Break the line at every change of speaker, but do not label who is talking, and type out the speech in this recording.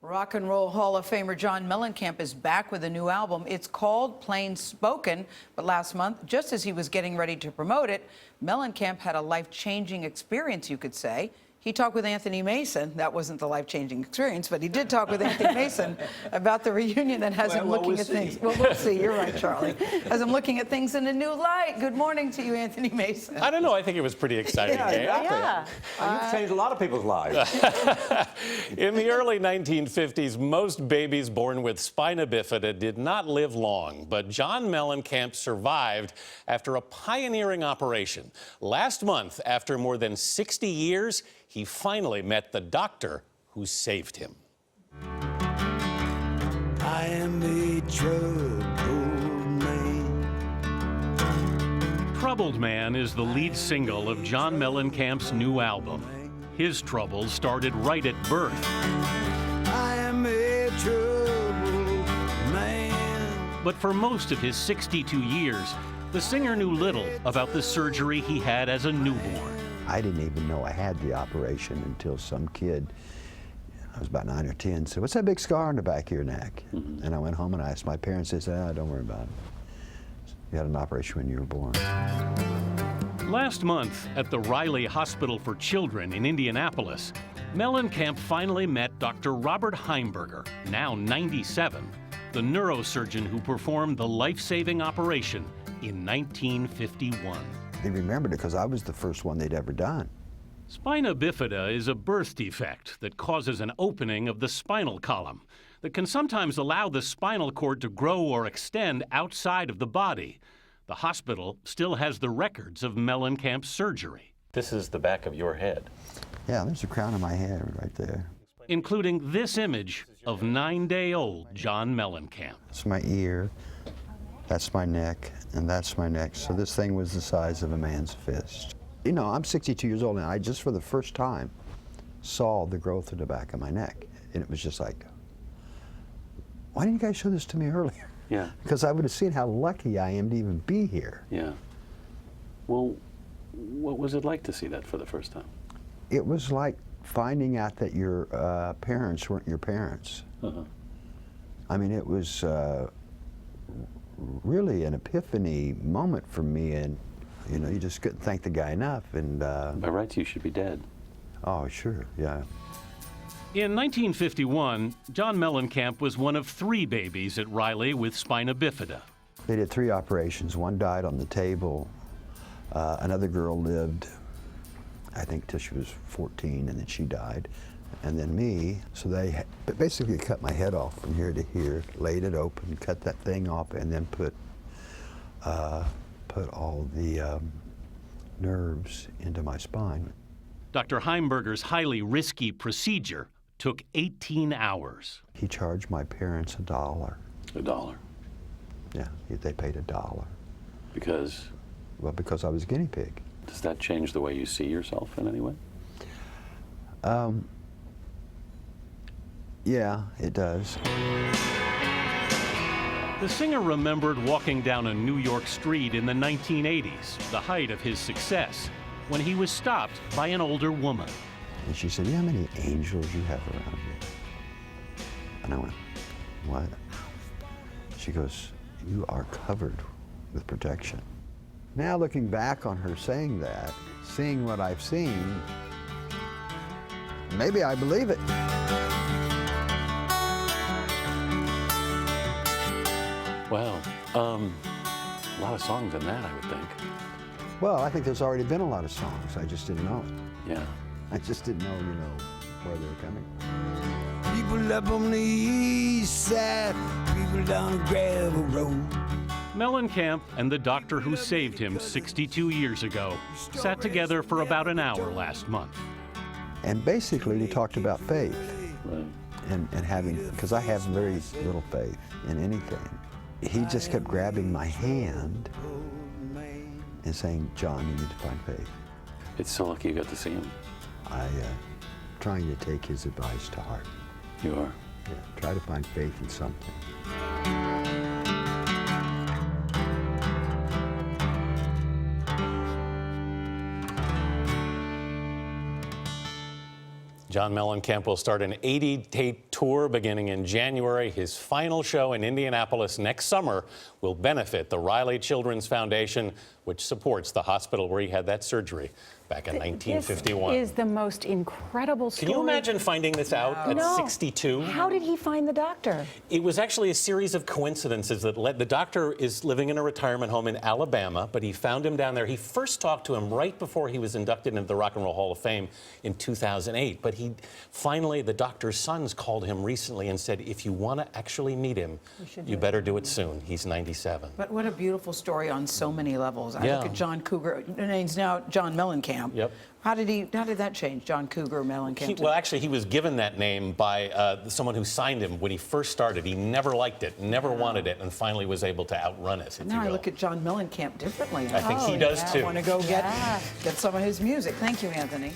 Rock and Roll Hall of Famer John Mellencamp is back with a new album. It's called Plain Spoken, but last month, just as he was getting ready to promote it, Mellencamp had a life-changing experience, you could say. He talked with Anthony Mason. That wasn't the life-changing experience, but he did talk with Anthony Mason about the reunion that has him looking at things. Well, we'll see. You're right, Charlie. Has him looking at things in a new light. Good morning to you, Anthony Mason.
I don't know. I think it was pretty exciting.
Yeah, exactly. You've changed a lot of people's lives.
In the early 1950s, most babies born with spina bifida did not live long, but John Mellencamp survived after a pioneering operation. Last month, after more than 60 years, he finally met the doctor who saved him.
I am a troubled man.
Troubled Man is the lead single of John Mellencamp's new album. His troubles started right at birth.
I am a troubled man.
But for most of his 62 years, the singer knew little about the surgery he had as a newborn.
I didn't even know I had the operation until some kid, I was about 9 or 10, said, "What's that big scar on the back of your neck?" And I went home and I asked my parents. They said, "Oh, don't worry about it. You had an operation when you were born."
Last month, at the Riley Hospital for Children in Indianapolis, Mellencamp finally met Dr. Robert Heimberger, now 97, the neurosurgeon who performed the life-saving operation in 1951.
They remembered it because I was the first one they'd ever done.
Spina bifida is a birth defect that causes an opening of the spinal column that can sometimes allow the spinal cord to grow or extend outside of the body. The hospital still has the records of Mellencamp's surgery.
This is the back of your head.
Yeah, there's the crown of my head right there.
Including this image of 9-day-old John Mellencamp.
That's my ear, that's my neck, and that's my neck. So this thing was the size of a man's fist. You know, I'm 62 years old and I just for the first time saw the growth in the back of my neck. And it was just like, why didn't you guys show this to me earlier?
Yeah.
Because I would have seen how lucky I am to even be here.
Yeah. Well, what was it like to see that for the first time?
It was like finding out that your parents weren't your parents. I mean, it was really an epiphany moment for me, and you know, you just couldn't thank the guy enough. And
by rights, you should be dead.
Oh, sure, yeah.
In 1951, John Mellencamp was one of 3 babies at Riley with spina bifida.
They did 3 operations. One died on the table. Another girl lived, I think, till she was 14, and then she died. And then me, so they basically cut my head off from here to here, laid it open, cut that thing off, and then put all the nerves into my spine.
Dr. Heimberger's highly risky procedure took 18 hours.
He charged my parents $1.
$1?
Yeah, they paid $1.
Because?
Well, because I was a guinea pig.
Does that change the way you see yourself in any way?
Yeah, it does.
The singer remembered walking down a New York street in the 1980s, the height of his success, when he was stopped by an older woman.
And she said, "You know how many angels you have around you?" And I went, "What?" She goes, "You are covered with protection." Now looking back on her saying that, seeing what I've seen, maybe I believe it.
Wow. A lot of songs in that, I would think.
Well, I think there's already been a lot of songs. I just didn't know it.
Yeah.
I just didn't know, you know, where they were coming from.
People up on the east side, people down the gravel road.
Mellencamp and the doctor who saved him 62 years ago sat together for about an hour last month.
And basically, we talked about faith.
Right.
And having, because I have very little faith in anything. He just kept grabbing my hand and saying, "John, you need to find faith."
It's so lucky you got to see him.
Trying to take his advice to heart.
You are?
Yeah, try to find faith in something.
John Mellencamp will start an 80-date tour beginning in January. His final show in Indianapolis next summer will benefit the Riley Children's Foundation, which supports the hospital where he had that surgery back in 1951.
This is the most incredible story.
Can you imagine finding this out at
No.
62?
How did he find the doctor?
It was actually a series of coincidences that led. The doctor is living in a retirement home in Alabama, but he found him down there. He first talked to him right before he was inducted into the Rock and Roll Hall of Fame in 2008. But finally, the doctor's sons called him recently and said, if you want to actually meet him, you better do it soon. He's 97.
But what a beautiful story on so many levels. I
Yeah.
look at John Cougar. His name's now John Mellencamp.
Yep.
How did that change, John Cougar Mellencamp?
Well, actually, he was given that name by someone who signed him when he first started. He never liked it, never wanted it, and finally was able to outrun it, if
now
you
I
will.
look at John Mellencamp differently.
I think he does, too.
I want to go get some of his music. Thank you, Anthony.